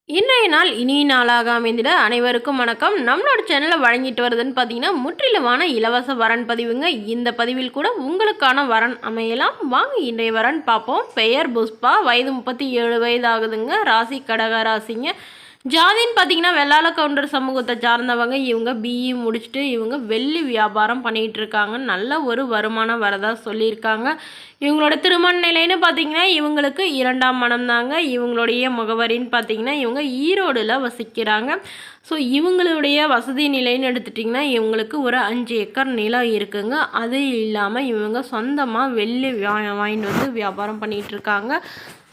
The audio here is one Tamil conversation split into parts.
இன்றைய நாள் இனிய நாளாக அமைந்திட அனைவருக்கும் வணக்கம். நம்மளோட சேனலில் வழங்கிட்டு வருதுன்னு பார்த்தீங்கன்னா முற்றிலுமான இலவச வரன் பதிவுங்க. இந்த பதிவில் கூட உங்களுக்கான வரன் அமையலாம். வாங்க இன்றைய வரன் பார்ப்போம். பெயர் புஷ்பா, வயது 37 வயது ஆகுதுங்க. ராசி கடக ராசிங்க. ஜாதின்னு பார்த்தீங்கன்னா வெள்ளாள கவுண்டர் சமூகத்தை சார்ந்தவங்க. இவங்க பிஇ முடிச்சுட்டு இவங்க வெள்ளி வியாபாரம் பண்ணிகிட்டு இருக்காங்க. நல்ல ஒரு வருமானம் வரதா சொல்லியிருக்காங்க. இவங்களோட திருமண நிலைன்னு பார்த்தீங்கன்னா இவங்களுக்கு 2ஆம் மனம் தாங்க. இவங்களுடைய முகவரின்னு பார்த்தீங்கன்னா இவங்க ஈரோடில் வசிக்கிறாங்க. ஸோ இவங்களுடைய வசதி நிலைன்னு எடுத்துட்டிங்கன்னா இவங்களுக்கு ஒரு 5 ஏக்கர் நிலம் இருக்குங்க. அது இல்லாமல் இவங்க சொந்தமாக வெள்ளி வாங்கிட்டு வந்து வியாபாரம் பண்ணிகிட்ருக்காங்க.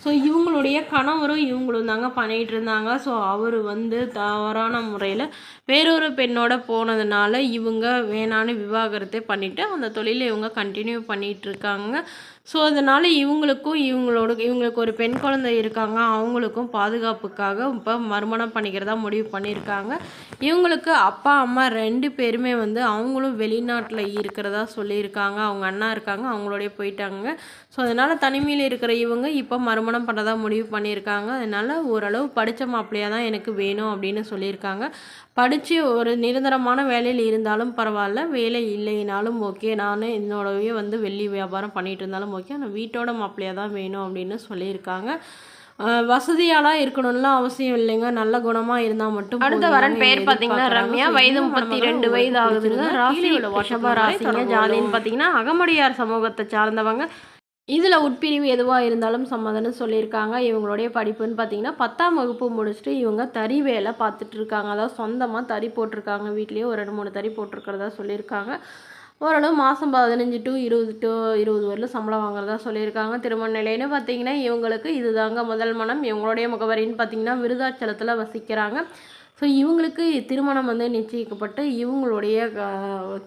ஸோ இவங்களுடைய கணவரும் இவங்களும் தாங்க பண்ணிகிட்டு இருந்தாங்க. ஸோ அவர் வந்து தவறான முறையில் வேறொரு பெண்ணோட போனதுனால இவங்க வேணான்னு விவாகரத்தை பண்ணிவிட்டு அந்த தொழிலை இவங்க கண்டினியூ பண்ணிகிட்ருக்காங்க. ஸோ அதனால் இவங்களுக்கு ஒரு பெண் குழந்தை இருக்காங்க. அவங்களுக்கும் பாதுகாப்புக்காக இப்போ மறுமணம் பண்ணிக்கிறதா முடிவு பண்ணியிருக்காங்க. இவங்களுக்கு அப்பா அம்மா 2 பேருமே வந்து அவங்களும் வெளிநாட்டில் இருக்கிறதா சொல்லியிருக்காங்க. அவங்க அண்ணா இருக்காங்க, அவங்களோடய போயிட்டாங்க. ஸோ அதனால் தனிமையில் இருக்கிற இவங்க இப்போ மறுமணம் பண்ணுறதா முடிவு பண்ணியிருக்காங்க. அதனால் ஓரளவு படித்த மாப்பிள்ளையாக தான் எனக்கு வேணும் அப்படின்னு சொல்லியிருக்காங்க. படித்து ஒரு நிரந்தரமான வேலையில் இருந்தாலும் பரவாயில்ல, வேலை இல்லைனாலும் ஓகே, நான் என்னோடவே வந்து வெள்ளி வியாபாரம் பண்ணிகிட்டு இருந்தாலும் ஓகே, ஆனால் வீட்டோட மாப்பிள்ளையாக தான் வேணும் அப்படின்னு சொல்லியிருக்காங்க. வசதியாலாம் இருக்கணும்லாம் அவசியம் இல்லைங்க, நல்ல குணமாக இருந்தால் மட்டும். அடுத்த வரன் பேர் பார்த்தீங்கன்னா ரம்யா, வயது 32 வயது ஆகுதுங்க. ராசி ரிஷப ராசிங்க. ஜாதின்னு பார்த்தீங்கன்னா அகமுடையார் சமூகத்தை சார்ந்தவங்க. இதில் உட்பிரிவு எதுவாக இருந்தாலும் சம்மதம்னு சொல்லியிருக்காங்க. இவங்களுடைய படிப்புன்னு பார்த்தீங்கன்னா 10ஆம் வகுப்பு முடிச்சுட்டு இவங்க தறி வேலை பார்த்துட்ருக்காங்க. அதாவது சொந்தமாக தறி போட்டிருக்காங்க. வீட்லேயே ஒரு 2-3 தறி போட்டிருக்கிறதா சொல்லியிருக்காங்க. ஓரளவு மாதம் 15 to 20 வரலும் சம்பளம் வாங்குறதா சொல்லியிருக்காங்க. திருமண நிலைன்னு பார்த்தீங்கன்னா இவங்களுக்கு இதுதாங்க முதல் மனம். இவங்களுடைய முகவரின்னு பார்த்தீங்கன்னா விருதாச்சலத்தில் வசிக்கிறாங்க. ஸோ இவங்களுக்கு திருமணம் வந்து நிச்சயிக்கப்பட்டு இவங்களுடைய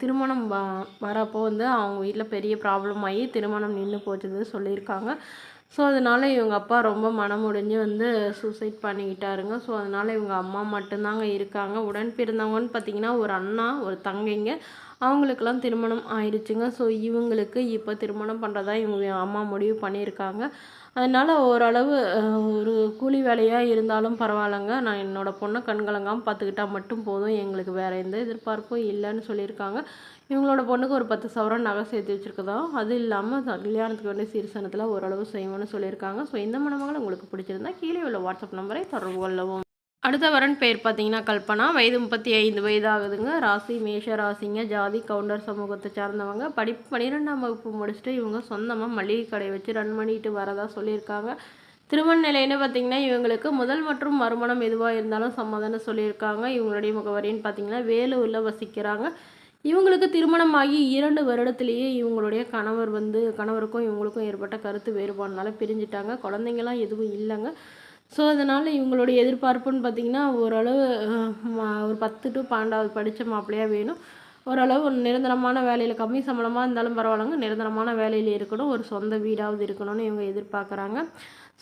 திருமணம் வரப்போ வந்து அவங்க வீட்டில் பெரிய ப்ராப்ளம் ஆகி திருமணம் நின்று போச்சுன்னு சொல்லியிருக்காங்க. ஸோ அதனால் இவங்க அப்பா ரொம்ப மனமுடிஞ்சு வந்து சூசைட் பண்ணிக்கிட்டாருங்க. ஸோ அதனால் இவங்க அம்மா மட்டும்தாங்க இருக்காங்க. உடன் பிறந்தவங்கன்னு பார்த்திங்கன்னா ஒரு அண்ணா ஒரு தங்கைங்க. அவங்களுக்கெல்லாம் திருமணம் ஆயிடுச்சுங்க. ஸோ இவங்களுக்கு இப்போ திருமணம் பண்ணுறதா இவங்க அம்மா முடிவு பண்ணியிருக்காங்க. அதனால் ஓரளவு ஒரு கூலி வேலையாக இருந்தாலும் பரவாயில்லைங்க, நான் என்னோடய பொண்ணை கண்கலங்காமல் பார்த்துக்கிட்டா மட்டும் போதும், எங்களுக்கு வேறு எந்த எதிர்பார்ப்பும் இல்லைன்னு சொல்லியிருக்காங்க. இவங்களோட பொண்ணுக்கு ஒரு 10 சவரன் நகை சேர்த்து வச்சுருக்கதோ, அது இல்லாமல் கல்யாணத்துக்கு வேண்டிய சீர்சனத்தில் ஓரளவு செய்வோன்னு சொல்லியிருக்காங்க. ஸோ இந்த மணமகள் உங்களுக்கு பிடிச்சிருந்தா கீழே உள்ள வாட்ஸ்அப் நம்பரை தொடர்பு கொள்ளவும். அடுத்த வரன் பேர் பார்த்தீங்கன்னா கல்பனா, வயது 35 வயது ஆகுதுங்க. ராசி மேஷ ராசிங்க. ஜாதி கவுண்டர் சமூகத்தை சார்ந்தவங்க. படிப்பு 12ஆம் வகுப்பு முடிச்சுட்டு இவங்க சொந்தமாக மளிகை கடை வச்சு ரன் பண்ணிட்டு வரதா சொல்லியிருக்காங்க. திருமண நிலைன்னு பார்த்தீங்கன்னா இவங்களுக்கு முதல் மற்றும் மறுமணம் எதுவாக இருந்தாலும் சம்மதம்னு சொல்லியிருக்காங்க. இவங்களுடைய முகவரின்னு பார்த்தீங்கன்னா வேலூரில் வசிக்கிறாங்க. இவங்களுக்கு திருமணமாகி 2 வருடத்திலேயே இவங்களுடைய கணவருக்கும் இவங்களுக்கும் ஏற்பட்ட கருத்து வேறுபாடுனால பிரிஞ்சிட்டாங்க. குழந்தைங்களாம் எதுவும் இல்லைங்க. ஸோ அதனால் இவங்களுடைய எதிர்பார்ப்புன்னு பார்த்திங்கன்னா ஓரளவு ஒரு 10 to 12வது படித்த மாப்பிள்ளையாக வேணும். ஓரளவு ஒரு நிரந்தரமான வேலையில் கம்மி சம்பளமாக இருந்தாலும் பரவாயில்லைங்க, நிரந்தரமான வேலையில் இருக்கணும், ஒரு சொந்த வீடாவது இருக்கணும்னு இவங்க எதிர்பார்க்குறாங்க.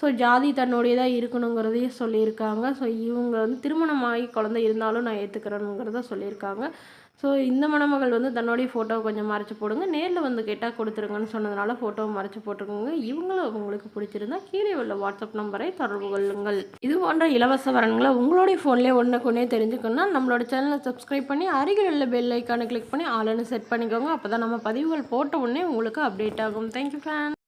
ஸோ ஜாதி தன்னுடையதாக இருக்கணுங்கிறதையும் சொல்லியிருக்காங்க. ஸோ இவங்க வந்து திருமணமாகி குழந்தை இருந்தாலும் நான் ஏற்றுக்கிறேனுங்கிறத சொல்லியிருக்காங்க. ஸோ இந்த மணமகள் வந்து தன்னுடைய ஃபோட்டோவை கொஞ்சம் மறைச்சி போடுங்க, நேரில் வந்து கேட்டால் கொடுத்துருங்கன்னு சொன்னதுனால ஃபோட்டோவை மறைச்சி போட்டுருக்கோங்க. இவங்களும் உங்களுக்கு பிடிச்சிருந்தா கீழே உள்ள வாட்ஸ்அப் நம்பரை தொடர்பு கொள்ளுங்கள். இது போன்ற இலவச வரன்களை உங்களுடைய ஃபோன்லேயே ஒன்றுக்குன்னே தெரிஞ்சுக்கணும்னா நம்மளோட சேனலை சப்ஸ்கிரைப் பண்ணி அருகில் உள்ள பெல் ஐக்கானை கிளிக் பண்ணி ஆளுன்னு செட் பண்ணிக்கோங்க. அப்போ தான் நம்ம பதிவுகள் போட்ட உடனே உங்களுக்கு அப்டேட் ஆகும். Thank you fan.